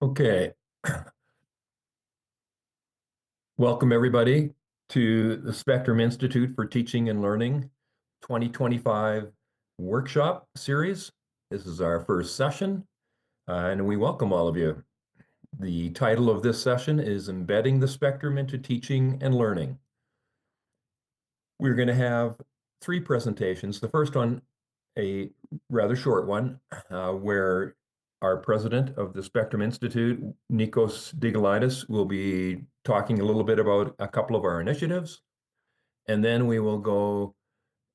Okay. Welcome, everybody, to the Spectrum Institute for Teaching and Learning 2025 workshop series. This is our first session, and we welcome all of you. The title of this session is Embedding the Spectrum into Teaching and Learning. We're going to have three presentations. The first one, a rather short one, where our president of the Spectrum Institute, Nikolaos Digelidis, will be talking a little bit about a couple of our initiatives. And then we will go,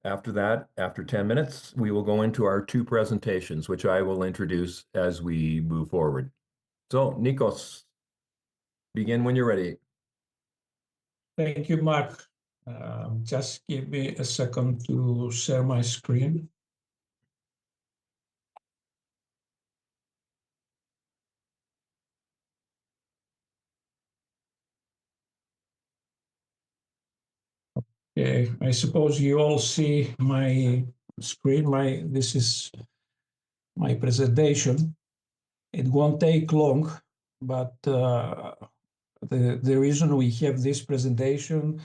after that, after 10 minutes, we will go into our two presentations, which I will introduce as we move forward. So, Nikos, begin when you're ready. Thank you, Mark. Just give me a second to share my screen. Okay, I suppose you all see my screen. This is my presentation. It won't take long, but the reason we have this presentation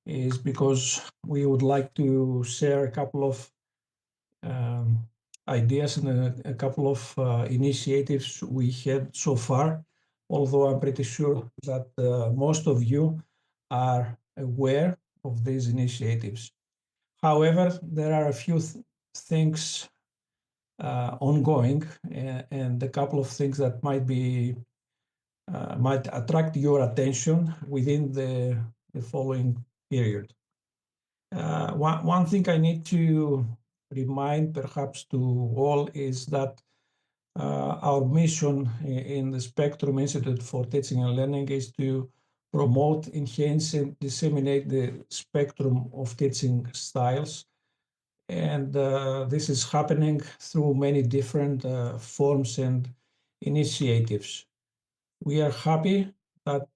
is because we would like to share a couple of ideas and a couple of initiatives we had so far, although I'm pretty sure that most of you are aware of these initiatives. However, there are a few things ongoing and a couple of things that might attract your attention within the following period. One thing I need to remind perhaps to all is that our mission in the Spectrum Institute for Teaching and Learning is to promote, enhance, and disseminate the spectrum of teaching styles. And this is happening through many different forms and initiatives. We are happy that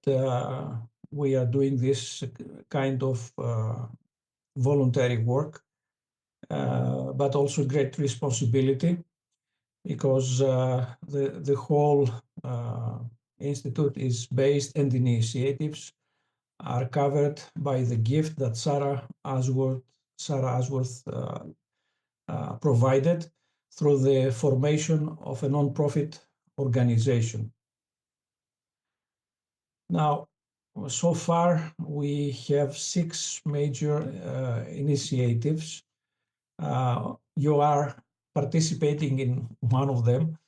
we are doing this kind of voluntary work, but also great responsibility, because the whole institute is based and initiatives are covered by the gift that Sarah Ashworth provided through the formation of a non-profit organization. Now, so far we have 6 major initiatives. You are participating in one of them.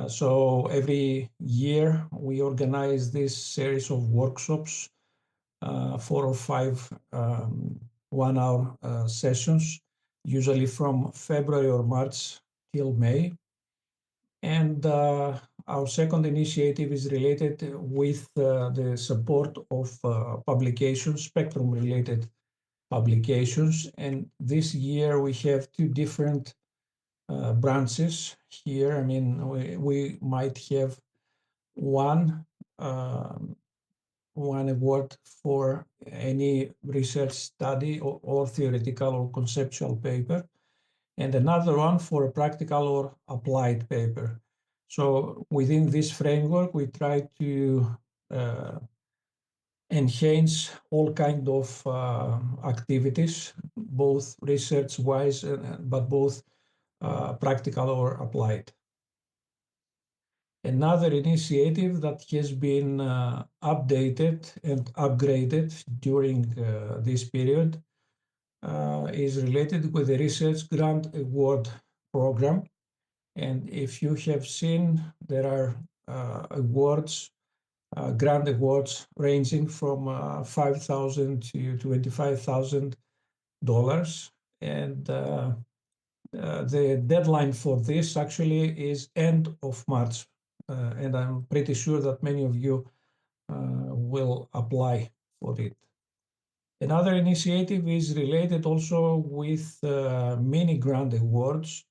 So every year we organize this series of workshops, 4 or 5 one-hour sessions, usually from February or March till May. And our second initiative is related with the support of publications, spectrum-related publications. And this year we have 2 different branches here. I mean, we might have one award for any research study or theoretical or conceptual paper, and another one for a practical or applied paper. So within this framework, we try to enhance all kind of activities, both research-wise, but both practical or applied. Another initiative that has been updated and upgraded during this period is related with the Research Grant Award Program. And if you have seen, there are awards, grant awards ranging from $5,000 to $25,000. And the deadline for this actually is end of March. And I'm pretty sure that many of you will apply for it. Another initiative is related also with mini grant awards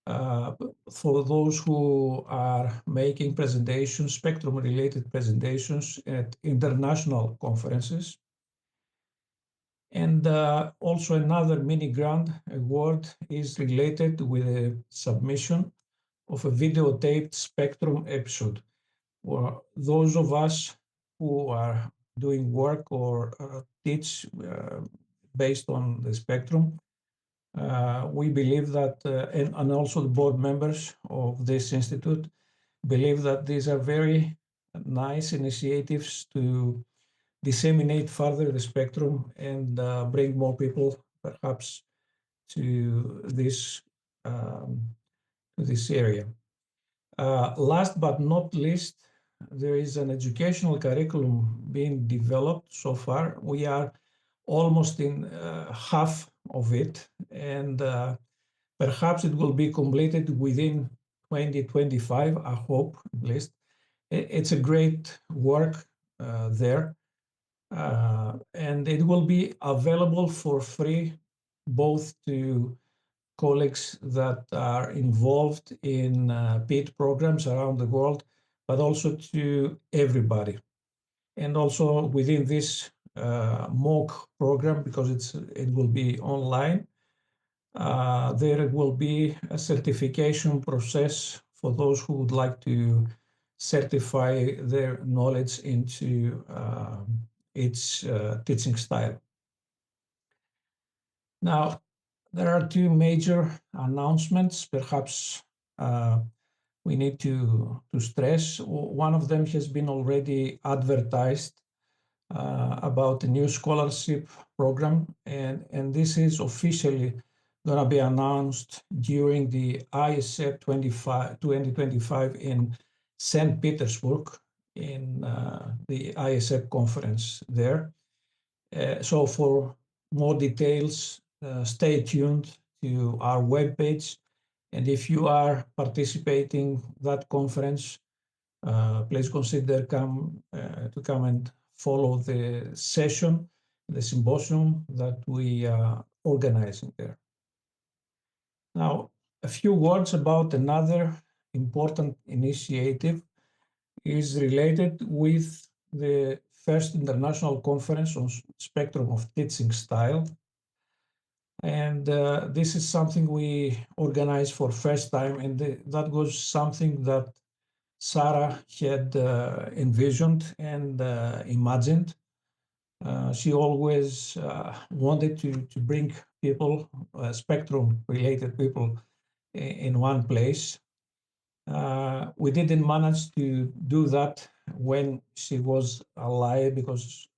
for those who are making presentations, spectrum-related presentations at international conferences. And also another mini grant award is related with the submission of a videotaped Spectrum episode. or those of us who are doing work or teach based on the spectrum, we believe that, and also the board members of this institute believe that these are very nice initiatives to disseminate further the spectrum and bring more people perhaps to this area. Last but not least, there is an educational curriculum being developed so far. We are almost in half of it, and perhaps it will be completed within 2025, I hope, at least. It's a great work there, and it will be available for free both to colleagues that are involved in PEAT programs around the world, but also to everybody. And also within this MOOC program, because it will be online, there will be a certification process for those who would like to certify their knowledge into its teaching style. Now, there are two major announcements, perhaps we need to stress. One of them has been already advertised about the new scholarship program, and this is officially going to be announced during the ISEP 2025 in St. Petersburg in the ISEP conference there. So for more details, stay tuned to our webpage. And if you are participating that conference, please consider to come and follow the session, the symposium that we are organizing there. Now, a few words about another important initiative is related with the first international conference on spectrum of teaching style. And this is something we organized for first time, and that was something that Sarah had envisioned and imagined. She always wanted to bring people, spectrum-related people, in one place. We didn't manage to do that when she was alive, because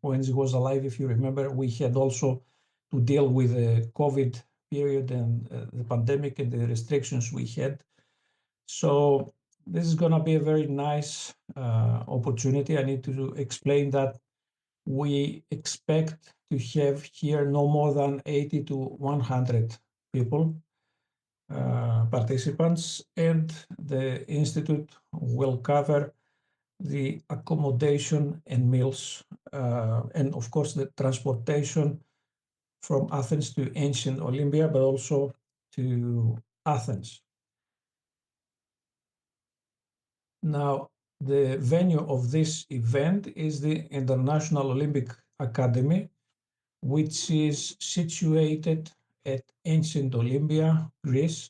when she was alive, if you remember, we had also to deal with the COVID period and the pandemic and the restrictions we had. So this is going to be a very nice opportunity. I need to explain that we expect to have here no more than 80 to 100 people, participants, and the Institute will cover the accommodation and meals, and of course the transportation from Athens to ancient Olympia, but also to Athens. Now, the venue of this event is the International Olympic Academy, which is situated at ancient Olympia, Greece.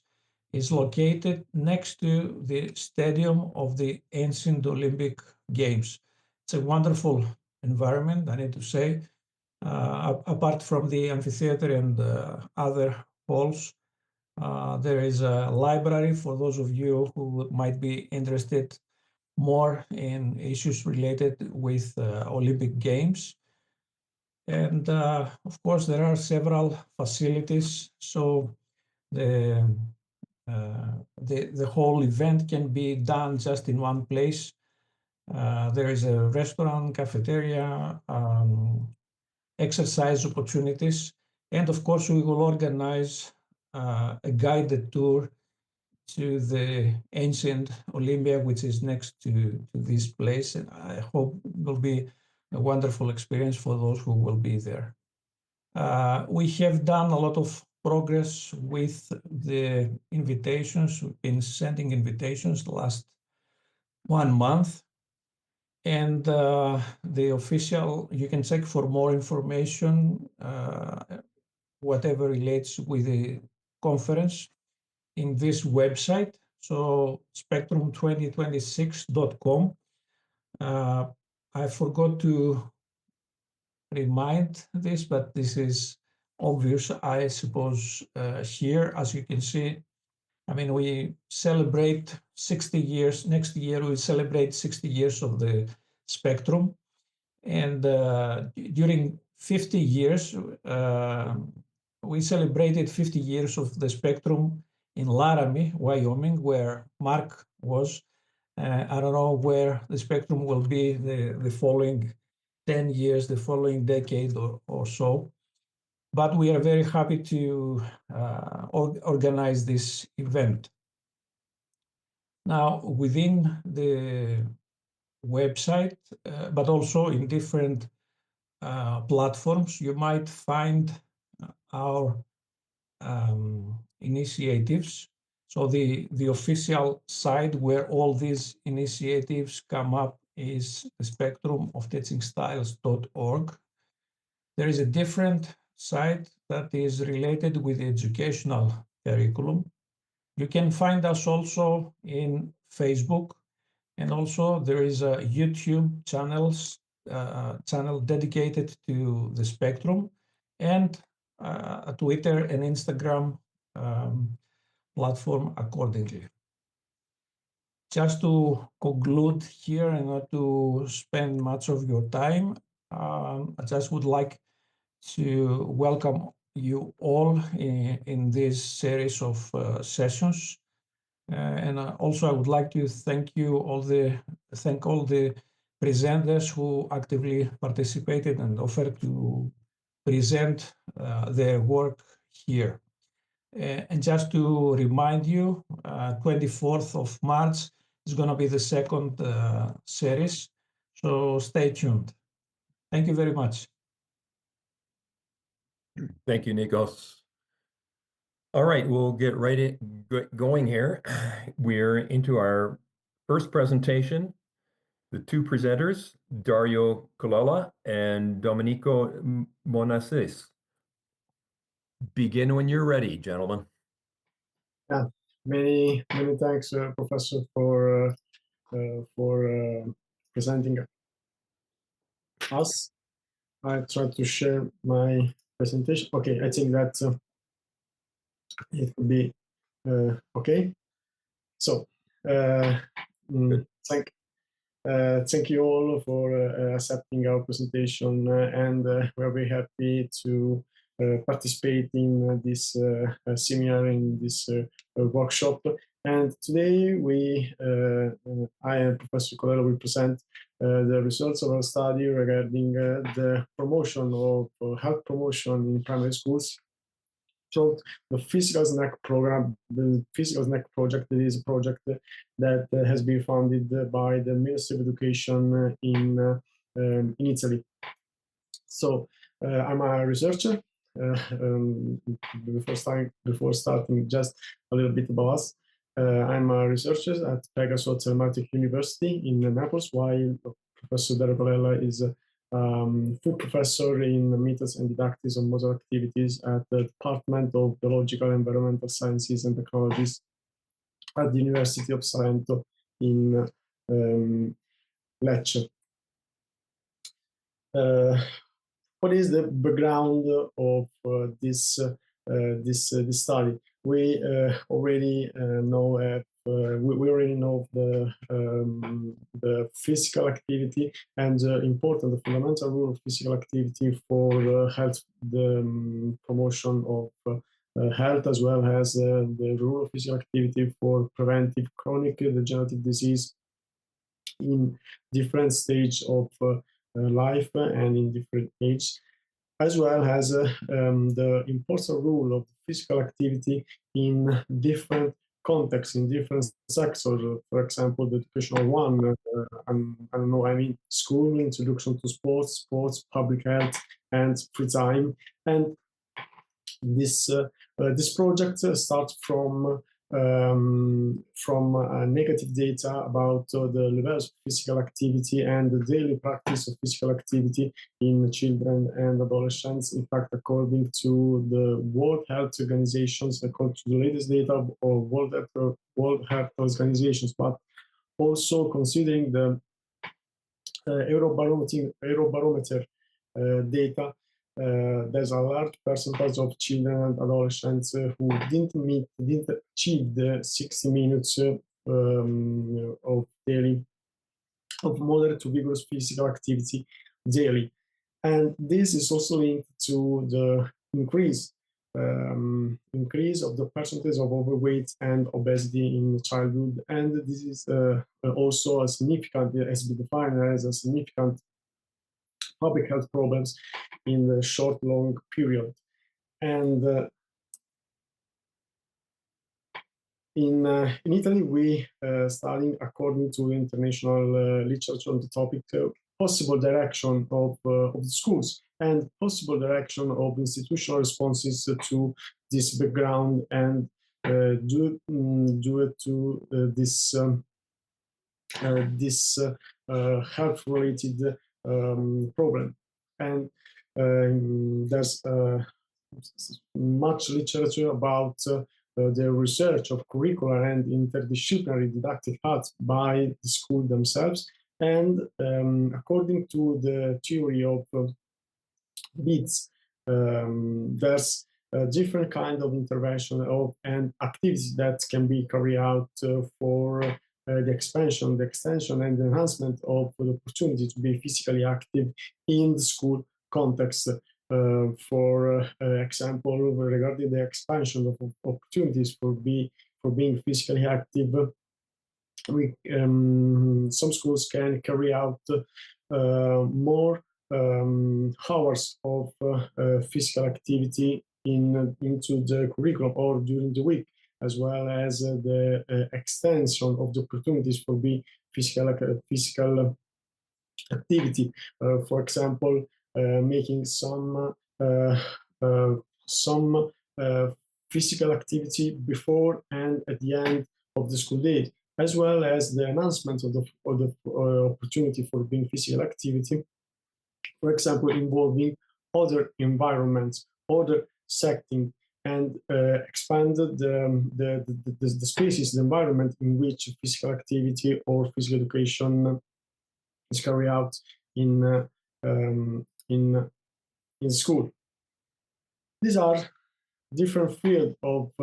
Is located next to the stadium of the ancient Olympic Games. It's a wonderful environment, I need to say. Apart from the amphitheater and other halls, there is a library for those of you who might be interested more in issues related with Olympic Games. And of course, there are several facilities, so the whole event can be done just in one place. There is a restaurant, cafeteria, exercise opportunities, and of course we will organize a guided tour to the ancient Olympia, which is next to this place, and I hope it will be a wonderful experience for those who will be there. We have done a lot of progress with the invitations. We've been sending invitations the last 1 month. And the official, you can check for more information, whatever relates with the conference in this website, so spectrum2026.com. I forgot to remind this, but this is obvious, I suppose, here, as you can see. I mean, we celebrate 60 years. Next year, we celebrate 60 years of the spectrum. And during 50 years, we celebrated 50 years of the spectrum in Laramie, Wyoming, where Mark was. I don't know where the spectrum will be the following 10 years, the following decade or so. But we are very happy to organize this event. Now, within the website, but also in different platforms, you might find our initiatives. So the official site where all these initiatives come up is the spectrumofteachingstyles.org. There is a different site that is related with the educational curriculum. You can find us also in Facebook, and also there is a YouTube channel dedicated to the spectrum, and a Twitter and Instagram platform accordingly. Just to conclude here and not to spend much of your time, I just would like to welcome you all in this series of sessions. And also I would like to thank all the presenters who actively participated and offered to present their work here. And just to remind you, 24th of March is going to be the second series, so stay tuned. Thank you very much. Thank you, Nikos. All right, we'll get going here. We're into our first presentation. The two presenters, Dario Colella and Domenico Monacis. Begin when you're ready, gentlemen. Yeah, many thanks, Professor, for presenting us. I try to share my presentation. Okay, I think that it will be okay. So thank you all for accepting our presentation, and we're very happy to participate in this seminar, in this workshop. And today I and Professor Colella will present the results of our study regarding the promotion of health promotion in primary schools. So the Physical Snack program, the Physical Snack project, is a project that has been funded by the Ministry of Education in Italy. So I'm a researcher. Before starting, just a little bit about us. I'm a researcher at Pegasus Telematic University in Naples, while Professor Dario Colella is full professor in methods and didactics of motor activities at the Department of Biological and Environmental Sciences and Technologies at the University of Salento in Lecce. What is the background of this study? We already know we already know the physical activity and the fundamental role of physical activity for health, the promotion of health, as well as the role of physical activity for preventive chronic degenerative disease in different stages of life and in different ages, as well as the important role of physical activity in different contexts, in different sectors. For example, the educational one, I don't know, I mean, school, introduction to sports, public health, and free time. And this project starts from from negative data about the levels of physical activity and the daily practice of physical activity in children and adolescents. In fact, according to the World Health Organizations, according to the latest data of World Health Organizations, but also considering the Eurobarometer data, there's a large percentage of children and adolescents who didn't achieve the 60 minutes of moderate to vigorous physical activity daily. And this is also linked to the increase of the percentage of overweight and obesity in childhood. And this is also a significant, has been defined as a significant public health problems in the short, long period. And in Italy, we studying according to international literature on the topic, possible direction of the schools and possible direction of institutional responses to this background and due to this health-related problem. And there's much literature about the research of curricular and interdisciplinary didactic paths by the school themselves. And according to the theory of BIDS, there's a different kind of intervention and activities that can be carried out for the expansion, the extension, and the enhancement of the opportunity to be physically active in the school context. For example, regarding the expansion of opportunities for being physically active, some schools can carry out more hours of physical activity into the curriculum or during the week, as well as the extension of the opportunities for physical activity. For example, making some physical activity before and at the end of the school day, as well as the enhancement of the opportunity for being physical activity, for example, involving other environments, other setting, and expand the spaces, the environment in which physical activity or physical education is carried out in school. These are different fields of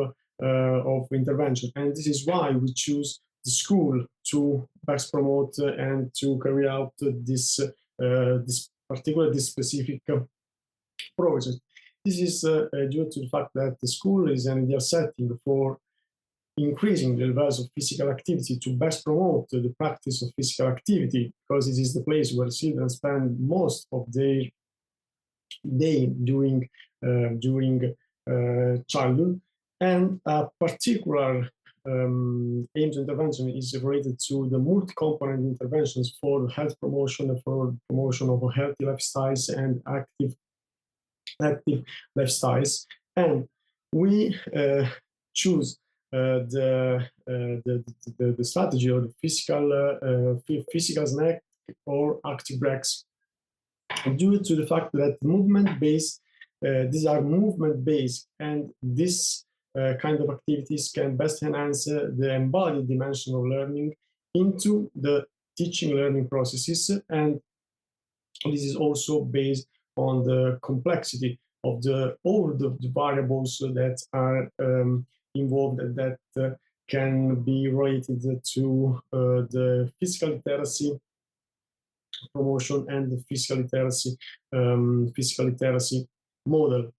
intervention, and this is why we choose the school to best promote and to carry out this specific project. This is due to the fact that the school is an ideal setting for increasing the levels of physical activity to best promote the practice of physical activity, because it is the place where children spend most of their day during childhood. And a particular aimed intervention is related to the multi-component interventions for health promotion, for promotion of healthy lifestyles and active lifestyles. And we choose the strategy of the physical snack or active breaks due to the fact that these are movement-based, and this kind of activities can best enhance the embodied dimension of learning into the teaching learning processes. And this is also based on the complexity of all the variables that are involved and that can be related to the physical literacy promotion and the physical literacy model.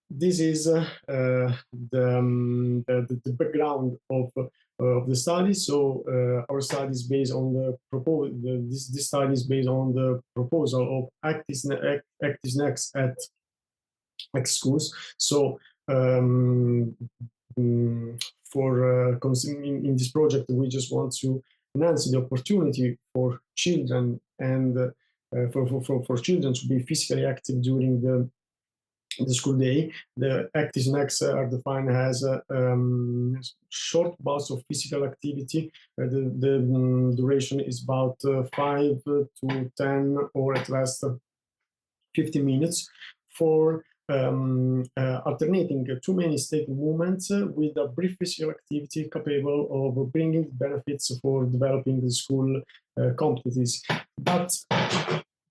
This is the background of the study. So our study is based on the this study is based on the proposal of active snacks at schools. So in this project, we just want to enhance the opportunity for children and for children to be physically active during the school day. The active snacks are defined as short bouts of physical activity. The duration is about 5 to 10 or at least 50 minutes for alternating too many state movements with a brief physical activity capable of bringing benefits for developing the school competencies. But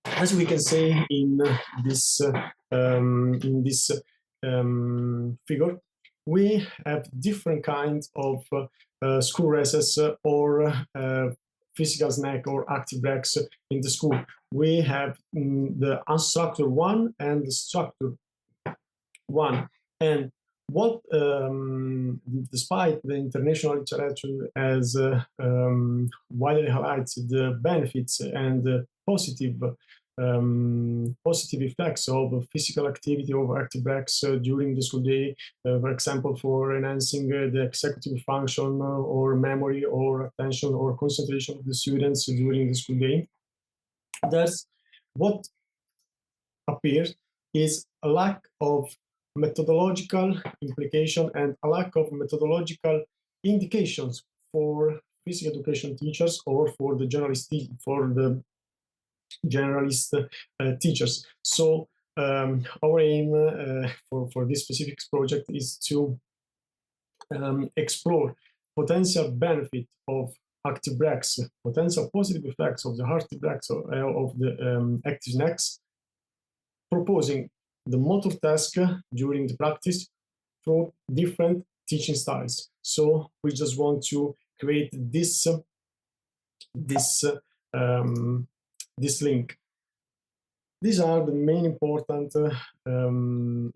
as we can say in this figure, we have different kinds of school recess or physical snack or active breaks in the school. We have the unstructured one and the structured one. And what, despite the international literature has widely highlighted the benefits and the positive effects of physical activity or active breaks during the school day, for example, for enhancing the executive function or memory or attention or concentration of the students during the school day. That's what appears is a lack of methodological implication and a lack of methodological indications for physical education teachers or for the generalist teachers. So our aim for this specific project is to explore potential benefit of active breaks, potential positive effects of the active breaks of the active snacks, proposing the motor task during the practice through different teaching styles. So we just want to create this link. These are the main important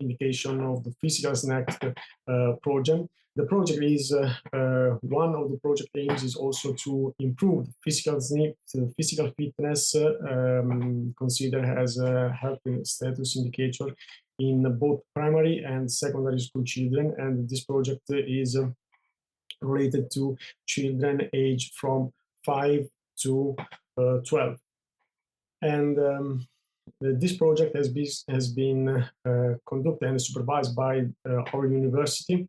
indication of the physical snack project. The project is one of the project aims is also to improve physical fitness, considered as a health status indicator in both primary and secondary school children. And this project is related to children aged from 5 to 12. And this project has been conducted and supervised by our university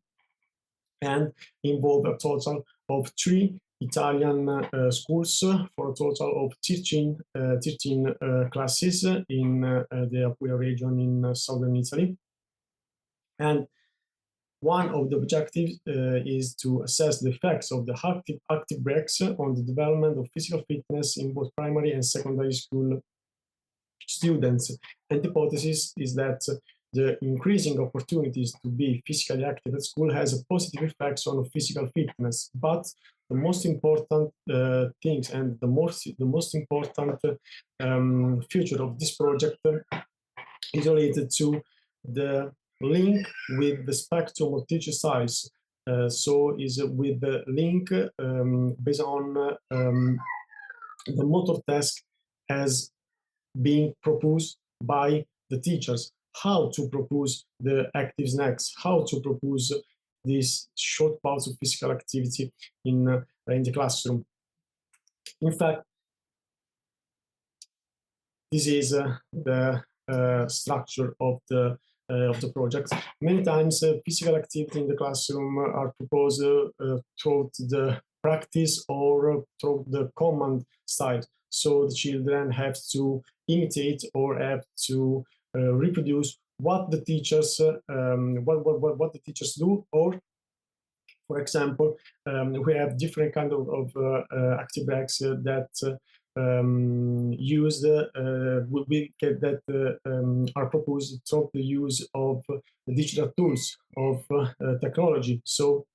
and involved a total of 3 Italian schools for a total of 13 classes in the Apulia region in southern Italy. And one of the objectives is to assess the effects of the active breaks on the development of physical fitness in both primary and secondary school students. And the hypothesis is that the increasing opportunities to be physically active at school has a positive effects on physical fitness. But the most important things and the most important future of this project is related to the link with the spectrum of teacher styles. So is with the link based on the motor task as being proposed by the teachers, how to propose the active snacks, how to propose these short bouts of physical activity in the classroom. In fact, this is the structure of the project. Many times physical activity in the classroom are proposed through the practice or through the command style. So the children have to imitate or have to reproduce what the teachers what the teachers do. Or, for example, we have different kind of active breaks that are proposed through the use of digital tools of technology. So,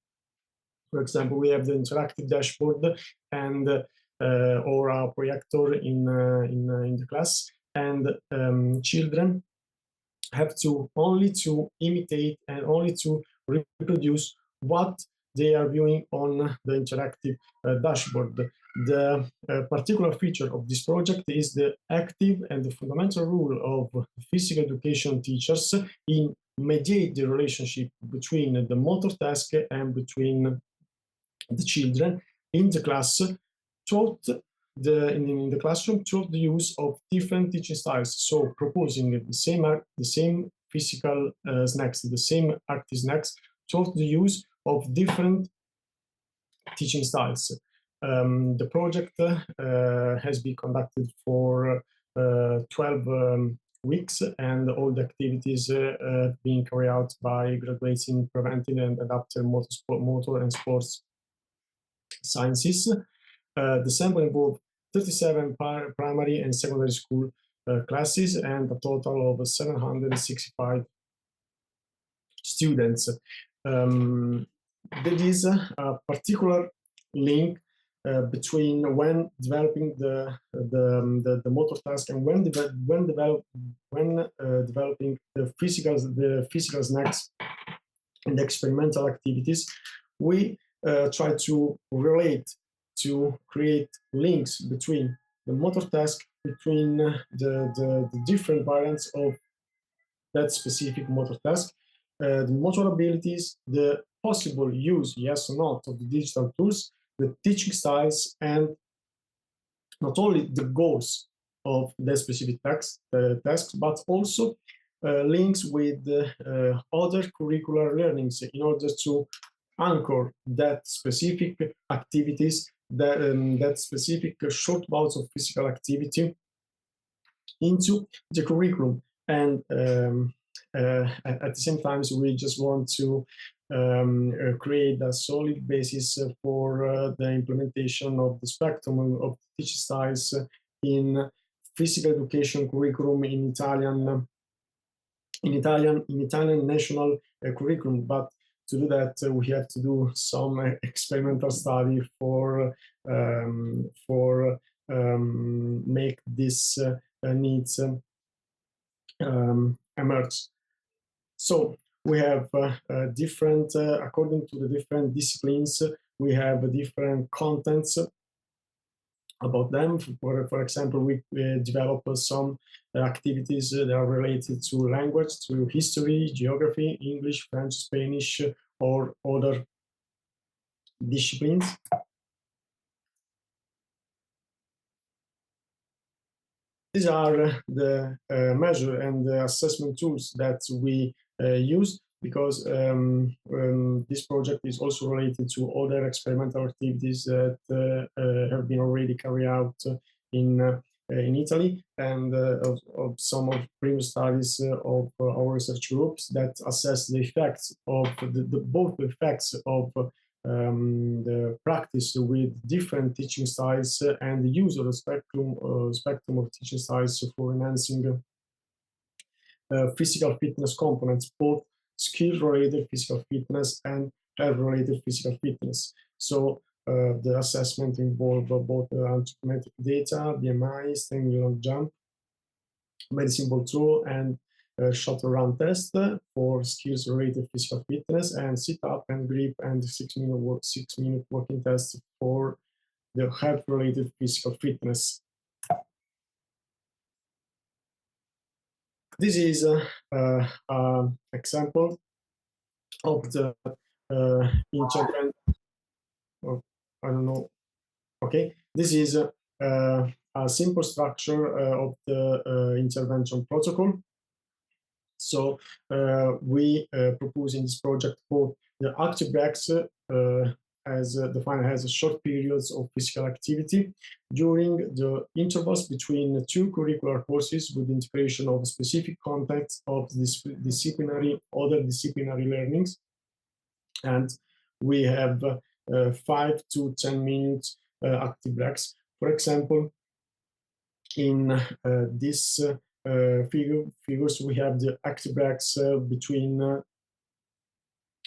for example, we have the interactive dashboard and or a projector in the class, and children have to only to imitate and only to reproduce what they are viewing on the interactive dashboard. The particular feature of this project is the active and the fundamental role of physical education teachers in mediate the relationship between the motor task and between the children in the class throughout in the classroom through the use of different teaching styles. So proposing the same physical snacks, the same active snacks, through the use of different teaching styles. The project has been conducted for 12 weeks, and all the activities being carried out by graduates in preventive and adaptive motor and sports sciences. The sample involved 37 primary and secondary school classes and a total of 765 students. There is a particular link between when developing the motor task and when developing the physical snacks and experimental activities. We try to relate, to create links between the motor task, between the different variants of that specific motor task, the motor abilities, the possible use, yes or not, of the digital tools, the teaching styles, and not only the goals of that specific tasks, but also links with other curricular learnings in order to anchor that specific activities, that specific short bouts of physical activity into the curriculum. And at the same time, we just want to create a solid basis for the implementation of the spectrum of teaching styles in physical education curriculum in Italian national curriculum. But to do that, we have to do some experimental study for make this needs emerge. So we have different, according to the different disciplines, we have different contents about them. For example, we develop some activities that are related to language, to history, geography, English, French, Spanish, or other disciplines. These are the measure and the assessment tools that we use, because this project is also related to other experimental activities that have been already carried out in Italy, and of some of previous studies of our research groups that assess the effects of both the effects of the practice with different teaching styles and the use of the spectrum of teaching styles for enhancing physical fitness components, both skill-related physical fitness and health-related physical fitness. So the assessment involved both anthropometric data, BMI, standing long jump, medicine ball throw, and shuttle run test for skills related physical fitness, and sit up and grip, and 6-minute walking test for the health related physical fitness. This is an example of the intervention. Oh, I don't know. Okay, this is a simple structure of the intervention protocol. So we propose in this project both the active breaks as defined as short periods of physical activity during the intervals between two curricular courses with integration of specific contexts of other disciplinary learnings. And we have 5 to 10 minutes active breaks. For example, in this figures, we have the active breaks between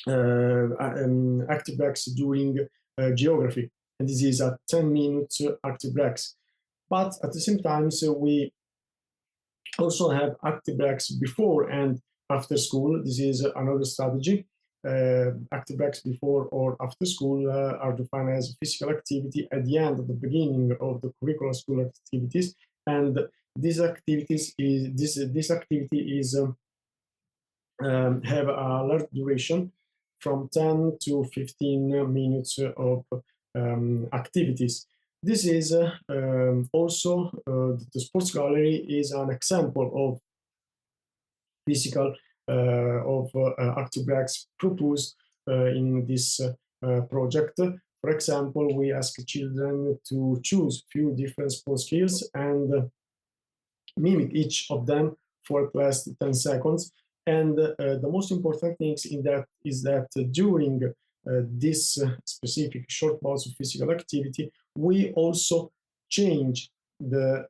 active breaks during geography, and this is a 10-minute active breaks. But at the same time, so we also have active breaks before and after school. This is another strategy. Active breaks before or after school are defined as physical activity at the end of the beginning of the curricular school activities, and this activity is have a large duration from 10 to 15 minutes of activities. This is also the sports gallery is an example of physical active breaks proposed in this project. For example, we ask children to choose few different sport skills and mimic each of them for at least 10 seconds. And the most important things in that is that during this specific short bouts of physical activity, we also change the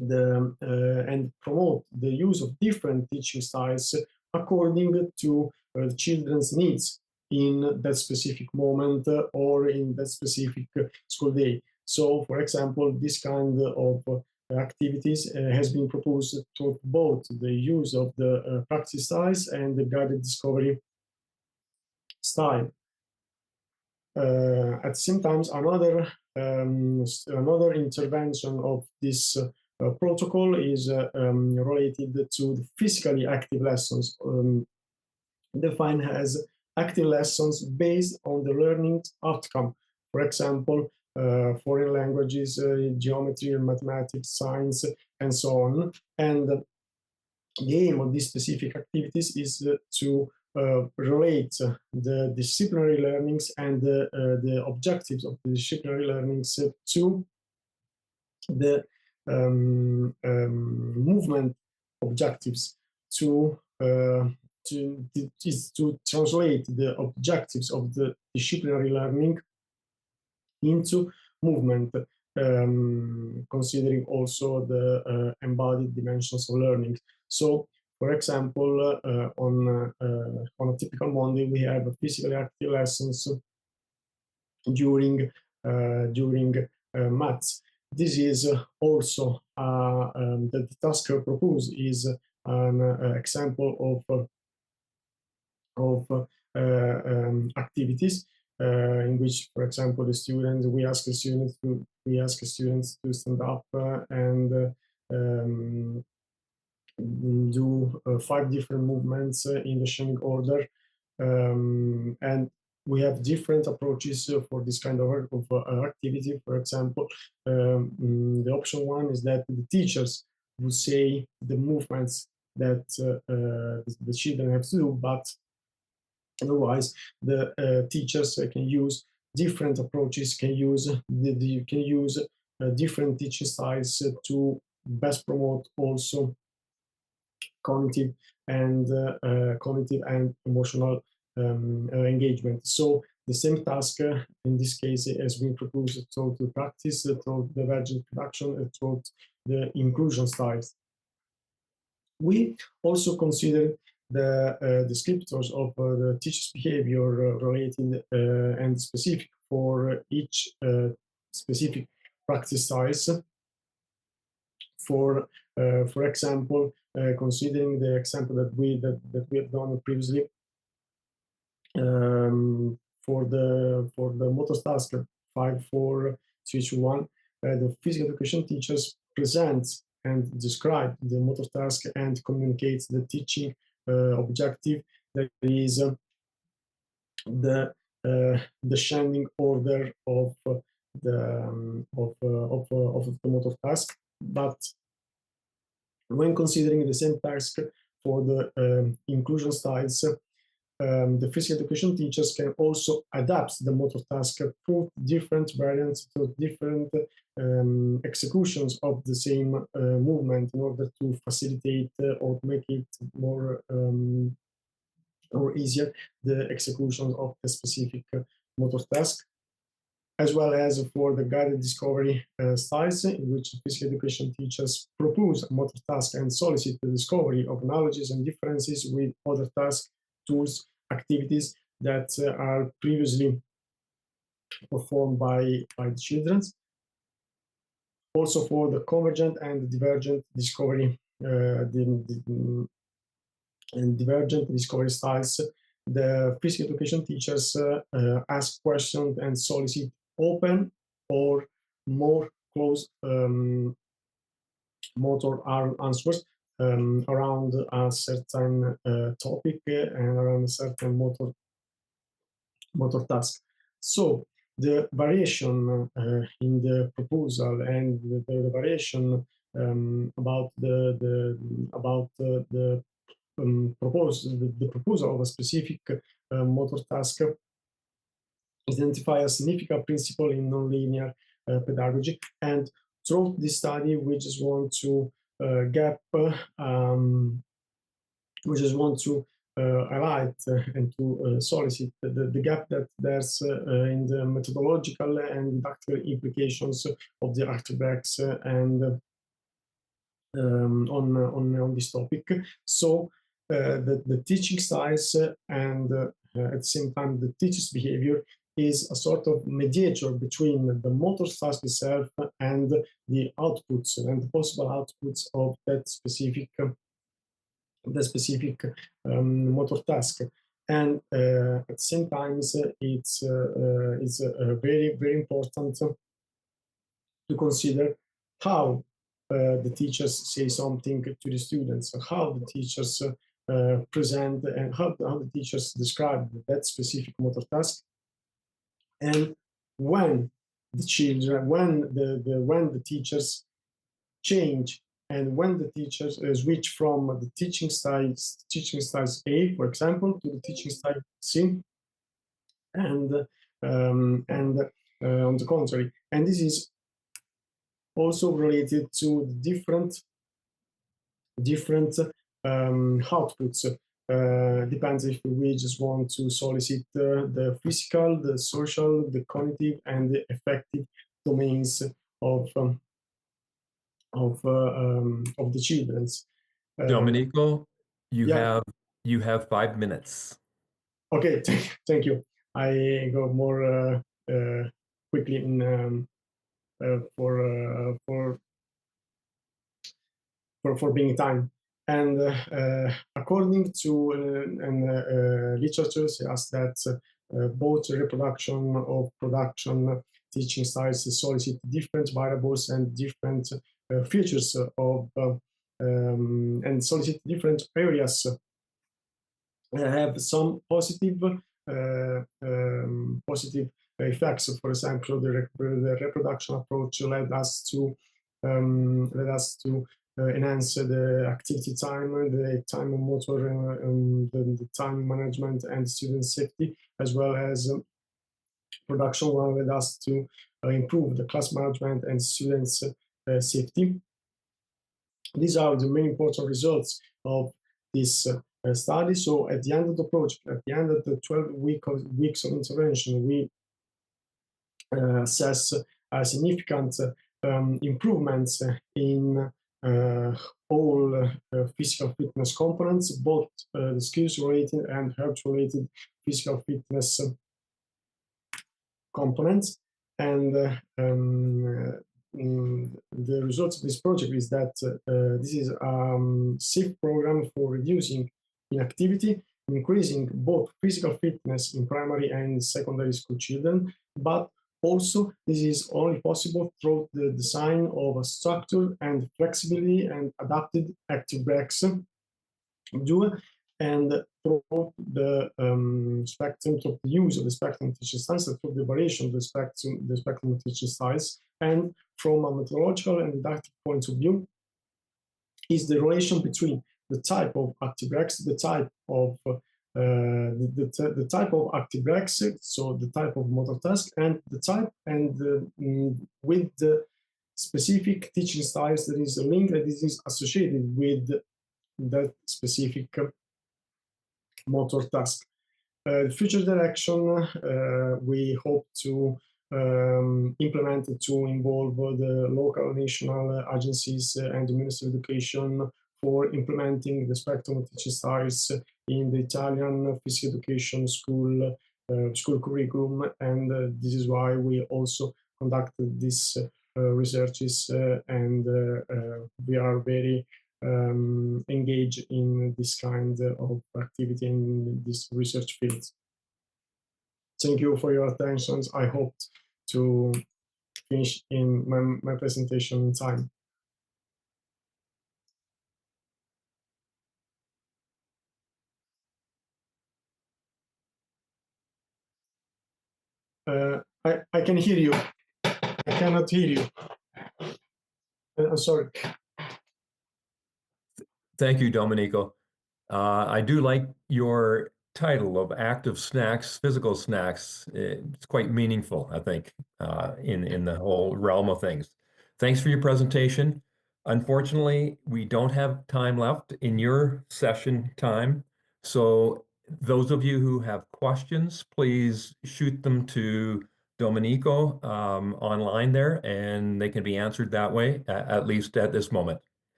and promote the use of different teaching styles according to the children's needs in that specific moment or in that specific school day. So, for example, this kind of activities has been proposed to both the use of the practice styles and the guided discovery style. At the same time, another intervention of this protocol is related to the physically active lessons, defined as active lessons based on the learning outcome. For example, foreign languages, geometry, mathematics, science, and so on. And the aim of these specific activities is to relate the disciplinary learnings and the objectives of the disciplinary learnings to the movement objectives, to translate the objectives of the disciplinary learning into movement, considering also the embodied dimensions of learning. So, for example, on a typical Monday, we have physically active lessons during maths. This is also the task proposed is an example of activities in which, for example, we ask students to stand up and do 5 different movements in the descending order, and we have different approaches for this kind of activity. For example, the option 1 is that the teachers will say the movements that the children have to do, but otherwise the teachers can use different approaches, can use different teaching styles to best promote also cognitive and emotional engagement. So the same task in this case has been proposed through the practice, through the divergent production, and through the inclusion styles. We also consider the descriptors of the teacher's behavior related and specific for each specific practice styles. For example, considering the example that we have done previously, for the motor task 5-4-3-2-1, the physical education teachers present and describe the motor task and communicates the teaching objective, that is the descending order of the motor task. But when considering the same task for the inclusion styles, the physical education teachers can also adapt the motor task through different variants, to different executions of the same movement, in order to facilitate or make it more or easier the execution of the specific motor task, as well as for the guided discovery styles, in which physical education teachers propose a motor task and solicit the discovery of analogies and differences with other tasks, tools, activities that are previously performed by the children. Also for the convergent and divergent discovery and divergent discovery styles, the physical education teachers ask questions and solicit open or more closed motor answers around a certain topic and around a certain motor task. So the variation in the proposal and the variation about the proposal of a specific motor task, identify a significant principle in nonlinear pedagogy. And through this study, we just want to highlight and to solicit the gap that there's in the methodological and didactical implications of the artifacts and on this topic. So the teaching styles and at the same time the teacher's behavior is a sort of mediator between the motor task itself and the outputs and the possible outputs of that specific motor task. And at the same time, it's very, very important to consider how the teachers say something to the students, how the teachers present and how the teachers describe that specific motor task, and when the children, when the teachers change and when the teachers switch from the teaching styles A, for example, to the teaching style C, and on the contrary. And this is also related to the different outputs. Depends if we just want to solicit the physical, the social, the cognitive, and the affective domains of the children's. Domenico, Yeah. you have 5 minutes. Okay, thank you. I go more quickly in for being time. And according to literature, suggests that both reproduction of production teaching styles solicit different variables and different features of and solicit different areas. Have some positive effects. For example, the reproduction approach led us to enhance the activity time, the time motor, the time management, and student safety, as well as production one led us to improve the class management and students' safety. These are the main important results of this study. So at the end of the project, at the end of the 12 weeks of intervention, we assess significant improvements in all physical fitness components, both the skills-related and health-related physical fitness components. And the results of this project is that this is a safe program for reducing inactivity, increasing both physical fitness in primary and secondary school children, but also this is only possible through the design of a structure and flexibility and adapted active breaks and through the spectrum of the use of the spectrum teaching styles, through the variation of the spectrum teaching styles, and from a methodological and didactic point of view, is the relation between the type of active breaks, the type of the type of active breaks, so the type of motor task, and the type and with the specific teaching styles, there is a link that is associated with that specific motor task. Future direction, we hope to implement it to involve the local, national agencies and the Ministry of Education for implementing the spectrum of teaching styles in the Italian physical education school curriculum, and this is why we also conducted these researches, and we are very engaged in this kind of activity in this research field. Thank you for your attention. I hope to finish in my presentation in time. I can hear you. I cannot hear you. I'm sorry. Thank you, Domenico. I do like your title of active snacks, physical snacks. It's quite meaningful, I think, in the whole realm of things. Thanks for your presentation. Unfortunately, we don't have time left in your session time. So those of you who have questions, please shoot them to Domenico online there, and they can be answered that way, at least at this moment.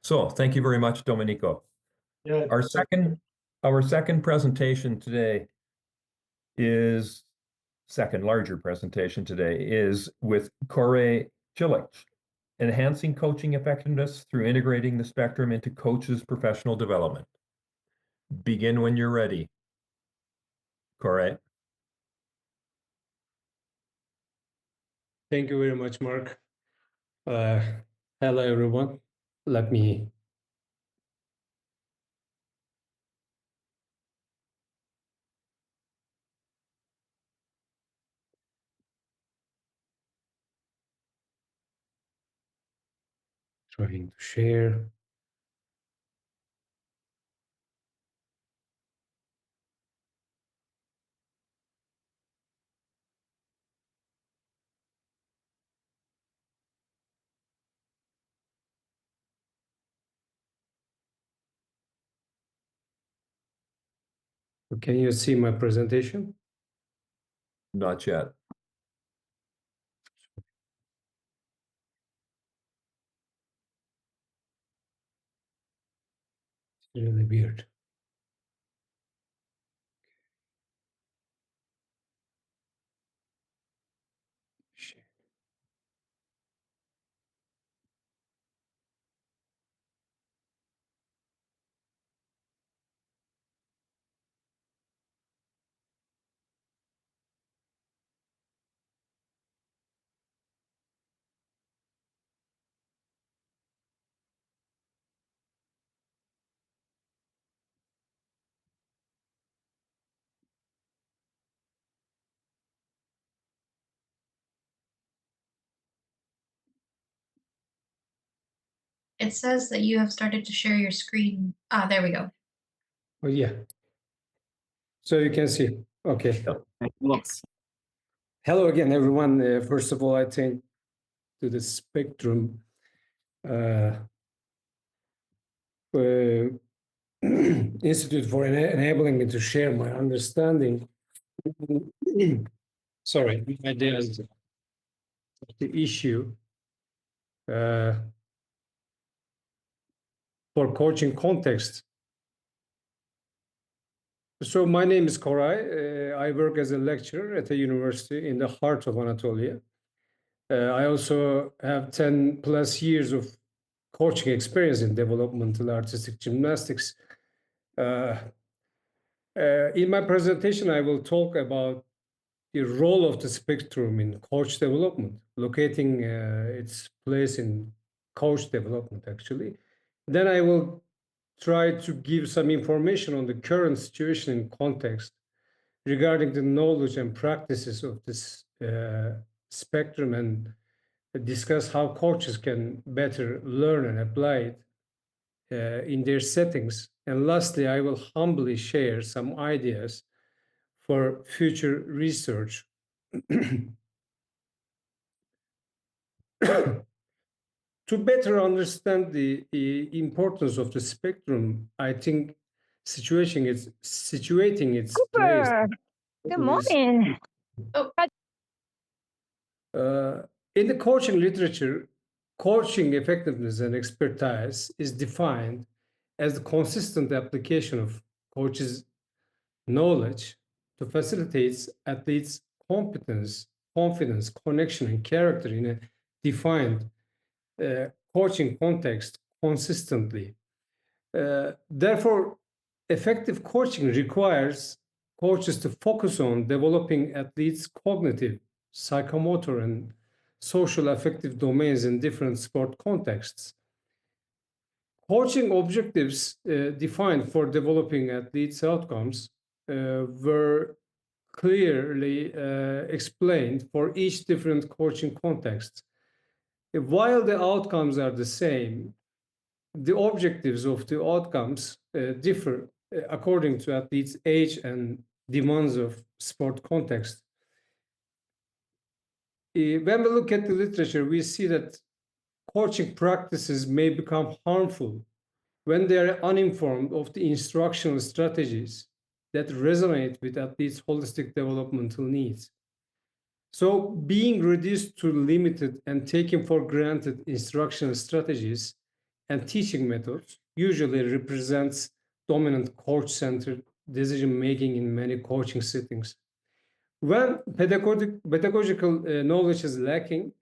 So thank you very much, Domenico. Yeah, Our second presentation today is larger presentation today is with Koray Kılıç, enhancing coaching effectiveness through integrating the spectrum into coaches' professional development. Begin when you're ready, Koray. Thank you very much, Mark. Hello, everyone. Let me trying to share. Can you see my presentation? Not yet. It's really weird. Share. It says that you have started to share your screen. Ah, there we go. Oh, yeah. So you can see. Okay. Yes. Hello again, everyone. First of all, I thank to the Spectrum Institute for enabling me to share my understanding. Sorry, ideas of the issue for coaching context. So my name is Koray. I work as a lecturer at a university in the heart of Anatolia. I also have 10 plus years of coaching experience in developmental artistic gymnastics. In my presentation, I will talk about the role of the spectrum in coach development, locating its place in coach development, actually. Then I will try to give some information on the current situation and context regarding the knowledge and practices of this spectrum, and discuss how coaches can better learn and apply it in their settings. And lastly, I will humbly share some ideas for future research. To better understand the importance of the spectrum, I think situating its place. Good morning. In the coaching literature, coaching effectiveness and expertise is defined as the consistent application of coaches' knowledge to facilitate athletes' competence, confidence, connection, and character in a defined coaching context consistently. Therefore, effective coaching requires coaches to focus on developing athletes' cognitive, psychomotor, and social affective domains in different sport contexts. Coaching objectives defined for developing athletes' outcomes were clearly explained for each different coaching context. While the outcomes are the same, the objectives of the outcomes differ according to athletes' age and demands of sport context. When we look at the literature, we see that coaching practices may become harmful when they are uninformed of the instructional strategies that resonate with athletes' holistic developmental needs. So, being reduced to limited and taken for granted instructional strategies and teaching methods usually represents dominant coach-centered decision-making in many coaching settings. When pedagogical knowledge is lacking,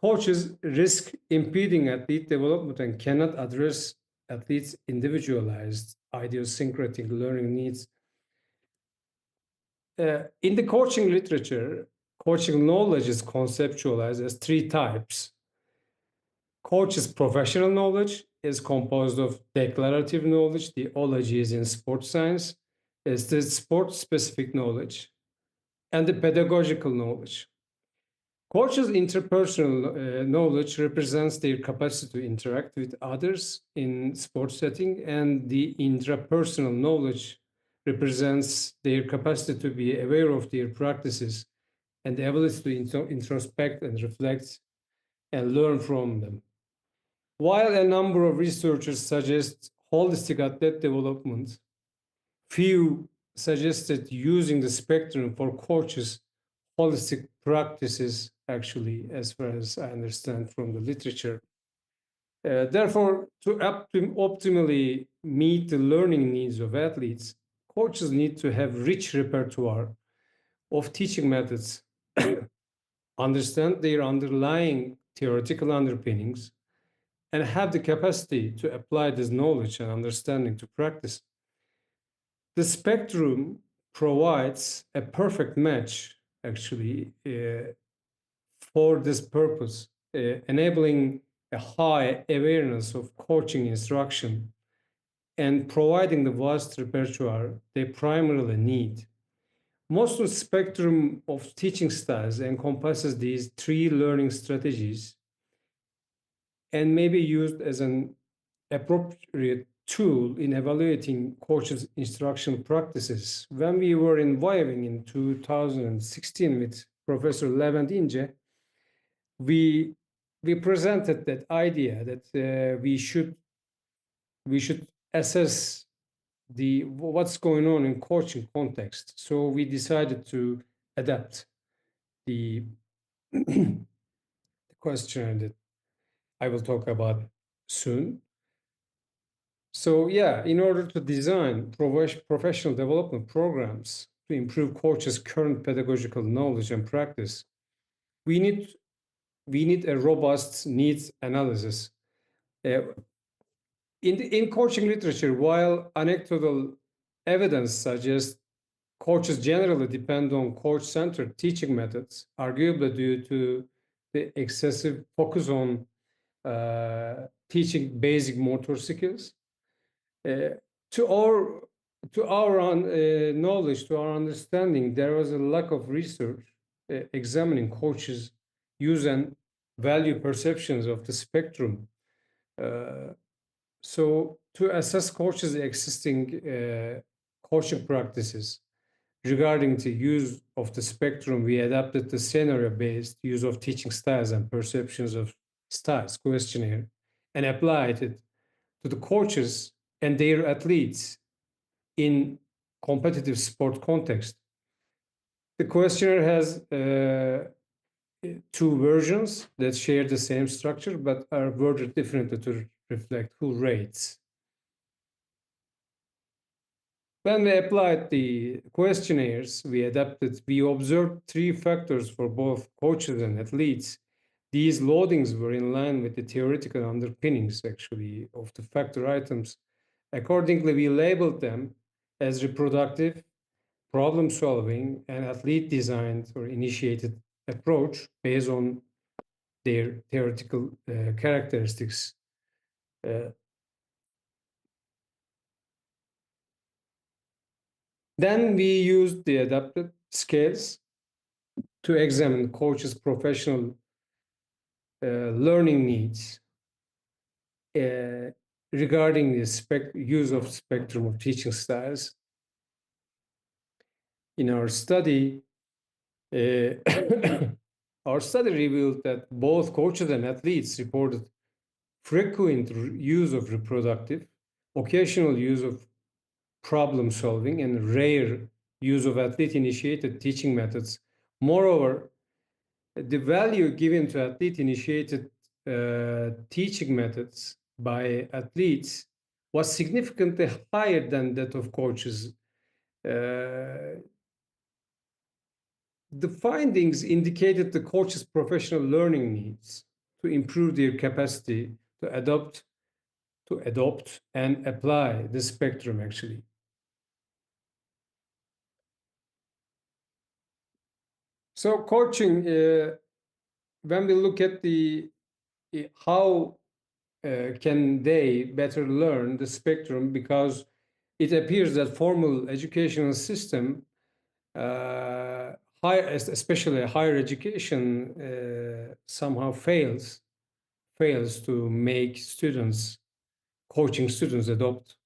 coaches risk impeding athlete development and cannot address athletes' individualized, idiosyncratic learning needs. In the coaching literature, coaching knowledge is conceptualized as three types. Coach's professional knowledge is composed of declarative knowledge, the ologies in sports science, is the sport-specific knowledge, and the pedagogical knowledge. Coaches' interpersonal knowledge represents their capacity to interact with others in sports setting, and the intrapersonal knowledge represents their capacity to be aware of their practices and the ability to introspect and reflect and learn from them. While a number of researchers suggest holistic athlete development, few suggested using the spectrum for coaches' holistic practices, actually, as far as I understand from the literature. Therefore, to optimally meet the learning needs of athletes, coaches need to have rich repertoire of teaching methods, understand their underlying theoretical underpinnings, and have the capacity to apply this knowledge and understanding to practice. The spectrum provides a perfect match, actually, for this purpose, enabling a high awareness of coaching instruction and providing the vast repertoire they primarily need. Mosston's spectrum of teaching styles encompasses these three learning strategies and may be used as an appropriate tool in evaluating coaches' instructional practices. When we were in Wyoming in 2016 with Professor Levent Ince, we presented that idea that we should assess what's going on in coaching context. So we decided to adapt the question that I will talk about soon. So yeah, in order to design professional development programs to improve coaches' current pedagogical knowledge and practice, we need a robust needs analysis. In coaching literature, while anecdotal evidence suggests coaches generally depend on coach-centered teaching methods, arguably due to the excessive focus on teaching basic motor skills. To our knowledge, to our understanding, there was a lack of research examining coaches' use and value perceptions of the spectrum. So to assess coaches' existing coaching practices regarding the use of the spectrum, we adapted the scenario-based use of teaching styles and perceptions of styles questionnaire and applied it to the coaches and their athletes in competitive sport context. The questionnaire has two versions that share the same structure but are worded differently to reflect who rates. When we applied the questionnaires we observed three factors for both coaches and athletes. These loadings were in line with the theoretical underpinnings, actually, of the factor items. Accordingly, we labeled them as reproductive, problem-solving, and athlete-designed or initiated approach based on their theoretical characteristics. Then we used the adapted scales to examine coaches' professional learning needs. regarding the use of spectrum of teaching styles. In our study, our study revealed that both coaches and athletes reported frequent use of reproductive, occasional use of problem solving, and rare use of athlete-initiated teaching methods. Moreover, the value given to athlete-initiated teaching methods by athletes was significantly higher than that of coaches. The findings indicated the coaches' professional learning needs to improve their capacity to adopt and apply the spectrum, actually. So coaching, when we look at how can they better learn the spectrum, because it appears that formal educational system, especially higher education, somehow fails to make coaching students adopt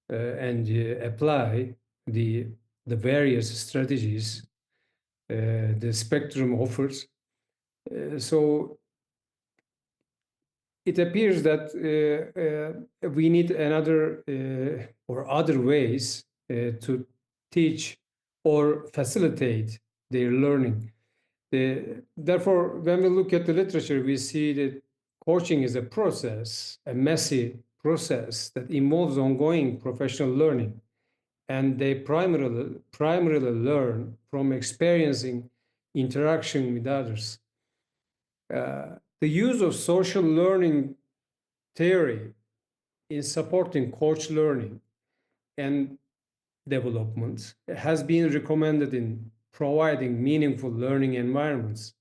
and apply the various strategies the spectrum offers. So it appears that we need another or other ways to teach or facilitate their learning. Therefore, when we look at the literature, we see that coaching is a process, a messy process that involves ongoing professional learning, and they primarily learn from experiencing interaction with others. The use of social learning theory in supporting coach learning and development has been recommended in providing meaningful learning environments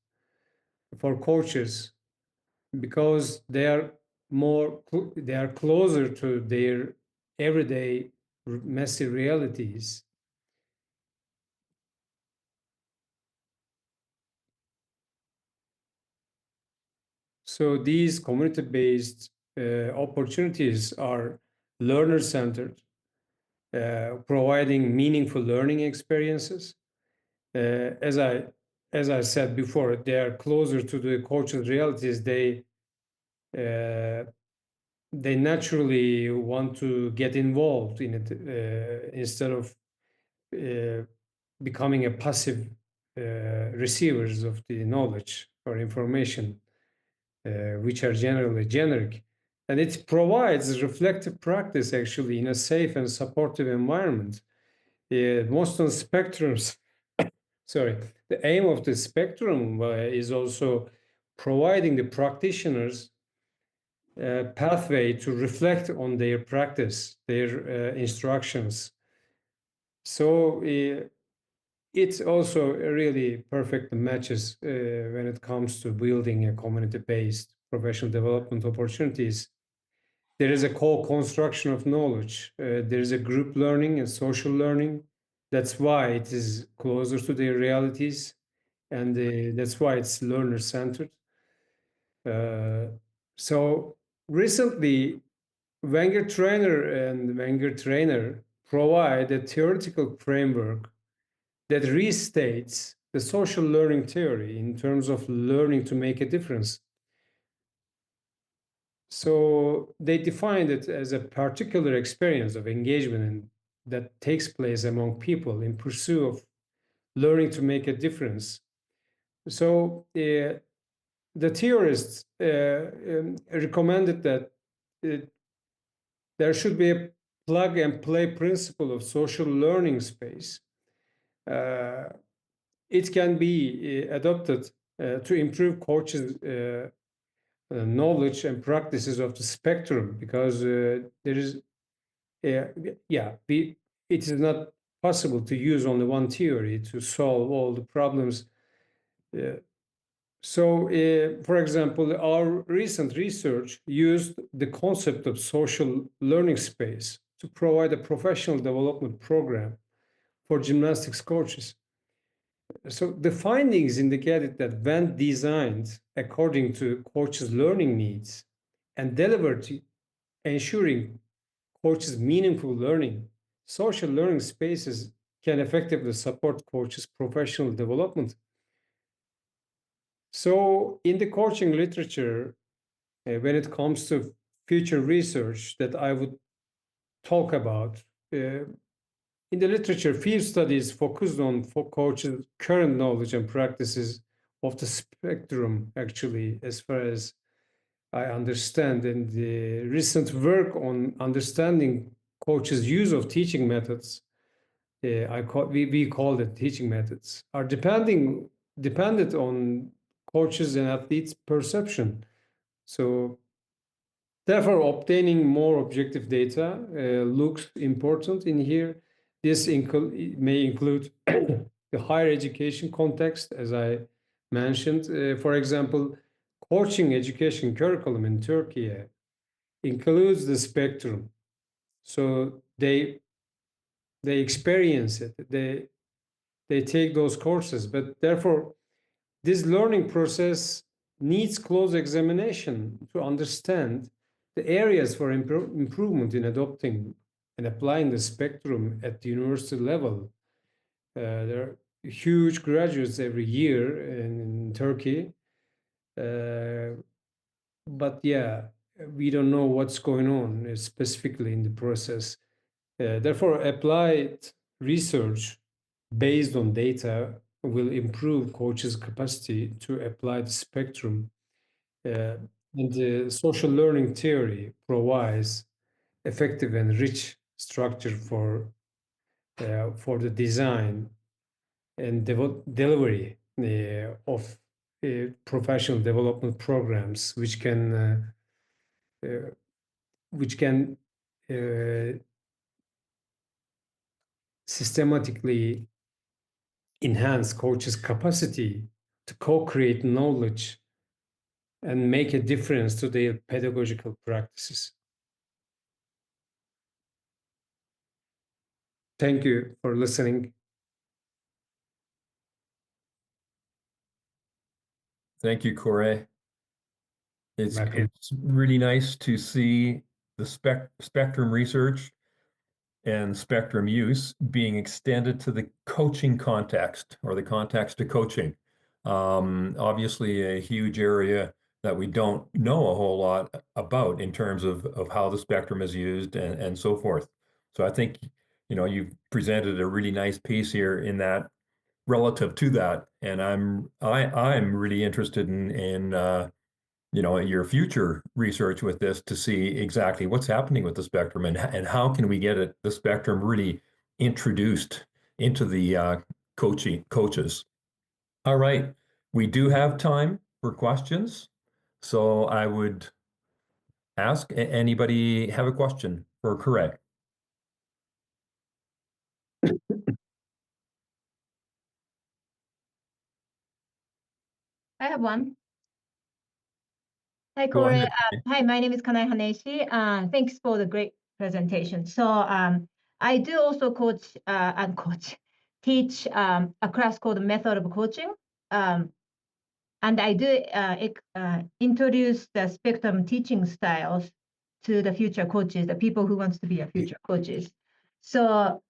for coaches, because they are closer to their everyday messy realities. So these community-based opportunities are learner-centered, providing meaningful learning experiences. As I said before, they are closer to the coach's realities. They naturally want to get involved in it instead of becoming a passive receivers of the knowledge or information, which are generally generic. And it provides reflective practice, actually, in a safe and supportive environment. Mosston spectrums, sorry, the aim of the spectrum is also providing the practitioners a pathway to reflect on their practice, their instructions. So it's also really perfect matches when it comes to building a community-based professional development opportunities. There is a co-construction of knowledge. There is a group learning and social learning. That's why it is closer to their realities, and that's why it's learner-centered. So recently, Wenger Trainer provide a theoretical framework that restates the social learning theory in terms of learning to make a difference. So they defined it as a particular experience of engagement that takes place among people in pursuit of learning to make a difference. So the theorists recommended that there should be a plug and play principle of social learning space. It can be adopted to improve coaches' knowledge and practices of the spectrum, because it is not possible to use only one theory to solve all the problems. So, for example, our recent research used the concept of social learning space to provide a professional development program for gymnastics coaches. So the findings indicated that when designed according to coaches' learning needs and delivered ensuring coaches' meaningful learning, social learning spaces can effectively support coaches' professional development. So, in the coaching literature, when it comes to future research that I would talk about, in the literature, field studies focused on for coaches' current knowledge and practices of the spectrum, actually, as far as I understand. And the recent work on understanding coaches' use of teaching methods, we call it teaching methods, are dependent on coaches and athletes' perception. So, therefore, obtaining more objective data looks important in here. This may include the higher education context, as I mentioned. For example, coaching education curriculum in Turkey includes the spectrum. So they experience it. They take those courses, but therefore, this learning process needs close examination to understand the areas for improvement in adopting and applying the spectrum at the university level. There are huge graduates every year in Turkey. But yeah, we don't know what's going on specifically in the process. Therefore, applied research based on data will improve coaches' capacity to apply the spectrum. And the social learning theory provides effective and rich structure for the design and delivery of professional development programs, which can systematically enhance coaches' capacity to co-create knowledge and make a difference to their pedagogical practices. Thank you for listening. Thank you, Koray. It's Welcome. really nice to see the spectrum research and spectrum use being extended to the coaching context or the context of coaching. Obviously, a huge area that we don't know a whole lot about in terms of how the spectrum is used and so forth. So I think, you've presented a really nice piece here in that relative to that. And I'm really interested in your future research with this to see exactly what's happening with the spectrum and how can we get the spectrum really introduced into the coaches. All right, we do have time for questions, so I would ask anybody have a question for Koray. I have one. Hi, Go Koray. ahead. Hi, my name is Kanai Haneshi. Thanks for the great presentation. So I do also teach a class called Method of Coaching. And I do introduce the spectrum teaching styles to the future coaches, the people who wants to be a future coaches. So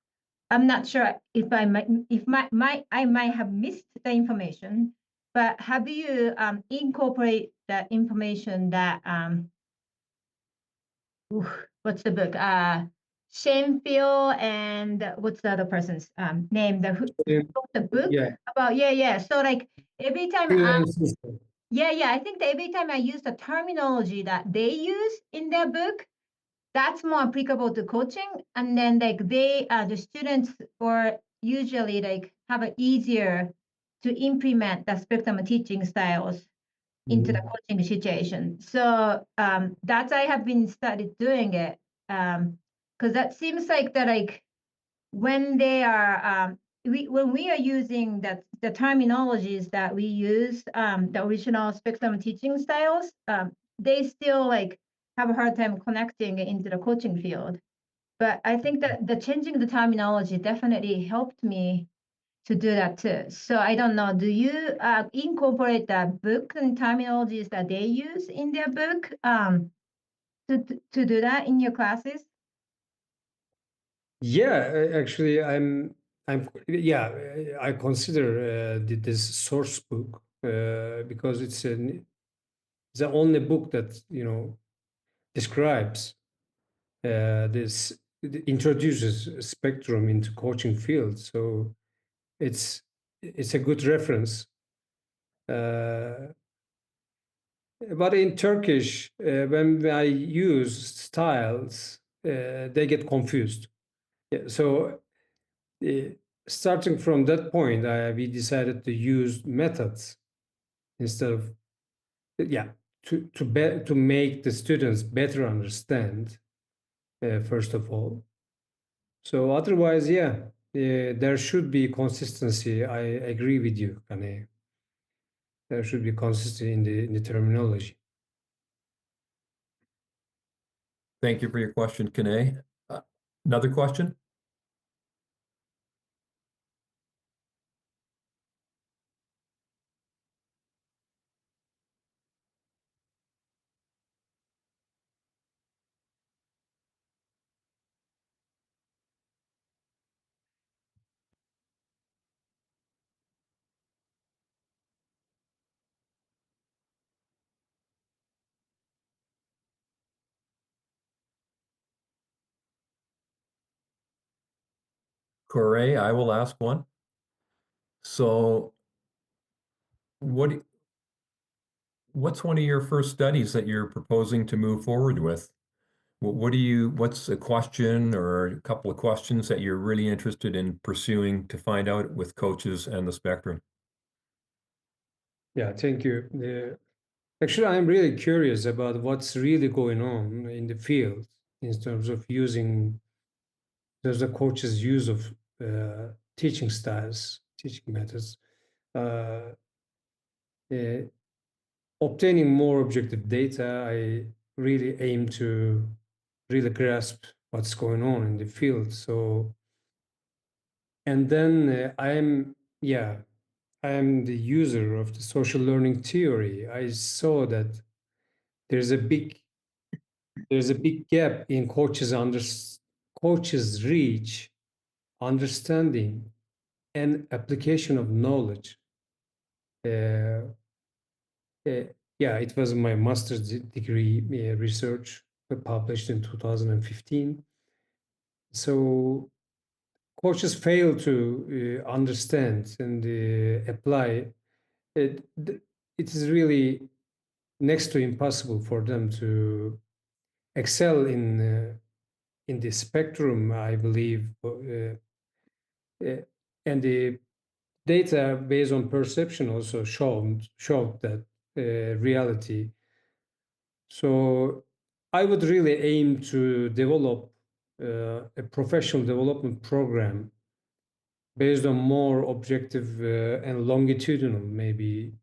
I'm not sure if I might have missed the information, but have you incorporate the information that what's the book? Shanefield and what's the other person's name? The wrote the book about So like every time I think that every time I use the terminology that they use in their book, that's more applicable to coaching. And then like the students or usually like have it easier to implement the spectrum teaching styles into the coaching situation. So that's I have been started doing it because that seems like that like when they are when we are using the terminologies that we use the original spectrum teaching styles, they still like have a hard time connecting into the coaching field. But I think that the changing the terminology definitely helped me to do that too. So I don't know, do you incorporate the book and terminologies that they use in their book? to do that in your classes? Yeah, actually, yeah, I consider this source book because it's the only book that describes this, it introduces spectrum into coaching field. So it's a good reference. But in Turkish, when I use styles, they get confused. Yeah, so starting from that point, we decided to use methods instead of to make the students better understand first of all. So otherwise, there should be consistency. I agree with you, Kane. There should be consistency in the terminology. Thank you for your question, Kane. Another question? Koray, I will ask one. So what's one of your first studies that you're proposing to move forward with? What's a question or a couple of questions that you're really interested in pursuing to find out with coaches and the spectrum? Yeah, thank you. Actually, I'm really curious about what's really going on in the field in terms of there's a coach's use of teaching styles, teaching methods, uh, uh, obtaining more objective data. I really aim to really grasp what's going on in the field. So, and then I am the user of the social learning theory. I saw that there's a big gap in coaches' reach, understanding, and application of knowledge. Uh, it was my master's degree research published in 2015. So coaches fail to understand and apply. It, it is really next to impossible for them to excel in the spectrum, I believe, and the data based on perception also showed that reality. So I would really aim to develop a professional development program based on more objective and longitudinal, maybe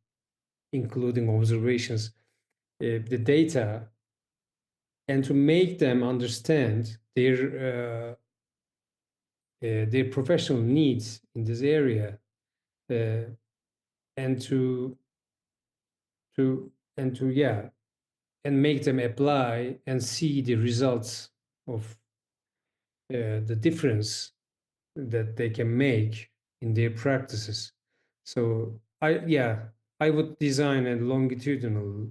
including observations, the data, and to make them understand their professional needs in this area, and to and make them apply and see the results of the difference that they can make in their practices. So I would design a longitudinal,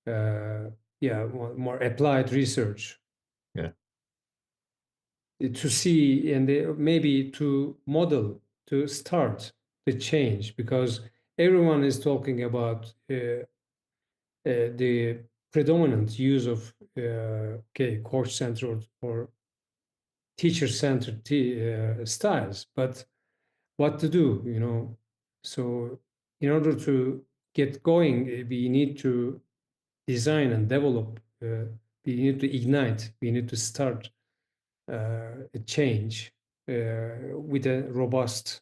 more applied research. Yeah. To see and maybe to model, to start the change, because everyone is talking about the predominant use of coach-centered or teacher-centered styles, but what to do? So in order to get going, we need to design and develop, we need to ignite, we need to start a change with a robust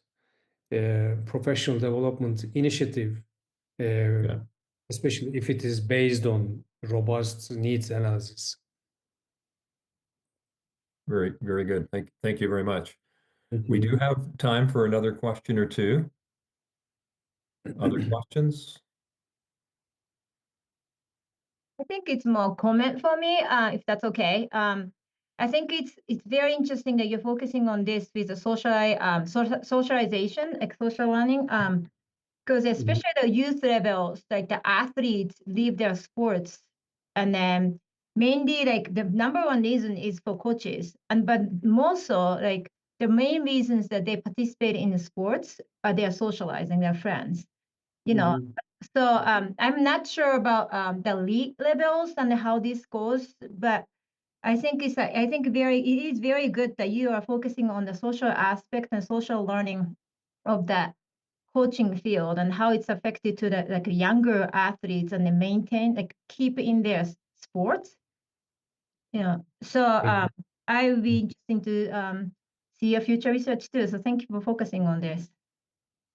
professional development initiative, especially if it is based on robust needs analysis. Very, very good. Thank you very much. We do have time for another question or two. Other questions? I think it's more comment for me, if that's okay. I think it's very interesting that you're focusing on this with the socialization, like social learning. Because especially the youth levels, like the athletes leave their sports, and then mainly like the number one reason is for coaches, but more so like the main reasons that they participate in the sports are they're socializing their friends, you know. So I'm not sure about the league levels and how this goes, but I think it is very good that you are focusing on the social aspect and social learning of that coaching field and how it's affected to the like younger athletes and they maintain like keep in their sports. So I will be interesting to see your future research too. So thank you for focusing on this.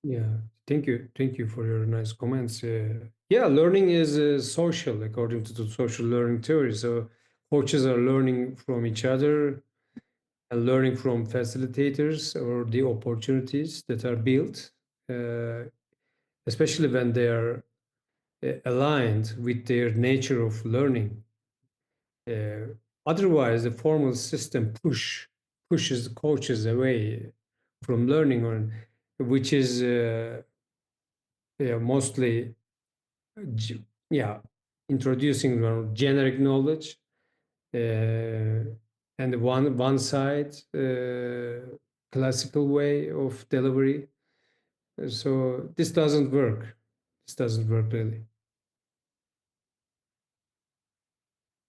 Yeah, thank you for your nice comments. Yeah, learning is social according to the social learning theory. So coaches are learning from each other and learning from facilitators or the opportunities that are built, especially when they are aligned with their nature of learning. Otherwise, the formal system pushes coaches away from learning, which is mostly introducing generic knowledge and one side classical way of delivery. So this doesn't work. This doesn't work really.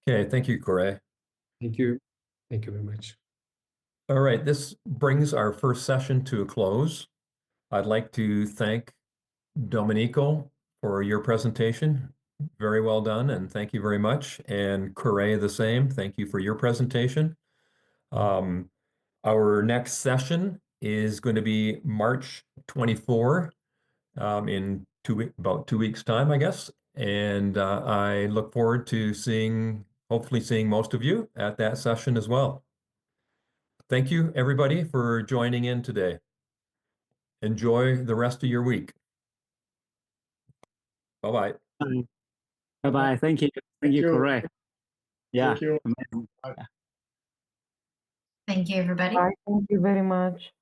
Okay, thank you, Koray. Thank you. Thank you very much. All right, this brings our first session to a close. I'd like to thank Domenico for your presentation. Very well done, and thank you very much. And Koray, the same. Thank you for your presentation. Our next session is going to be March 24 in about 2 weeks' time, I guess. And I look forward to hopefully seeing most of you at that session as well. Thank you, everybody, for joining in today. Enjoy the rest of your week. Bye-bye. Bye-bye. Thank you. Thank you, Koray. Yeah. Thank you. Amazing. Thank you, everybody. Bye. Thank you very much.